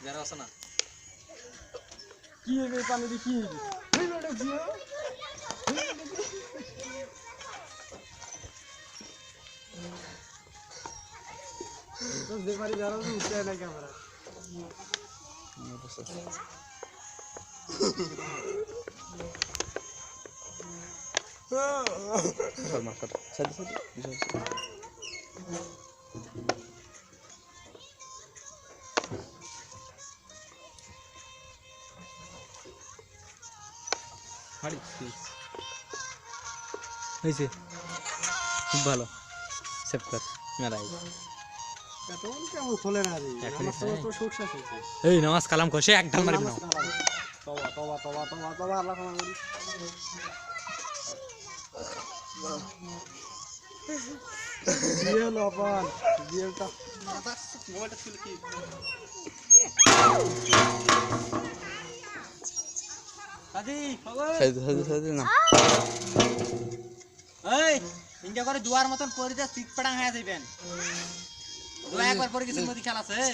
যারা আছে না কি হবে পানি দি কি এই লোটা দিও তো যে পারি যারা উঠে না ক্যামেরা হয়েছে খুব ভালো সেভ কর মেরাই তখন কেমন খোলে না রে আমার তো সুখসাস হয়েছে এই নামাজ কালাম কষে এক ঢাল মারি নাও তওবা তওবা তওবা তওবা তওবা আল্লাহ ক্ষমা করি জিও লবণ জিওটা মোবাইলটা ছিল কি দাদি সাইজ না এই ইন্ডিয়া করে দুয়ার মতন করে দে সিট পড়াং হয়ে যাবেন দুয়া একবার পরে কিছু মধ্যে খেলা আছে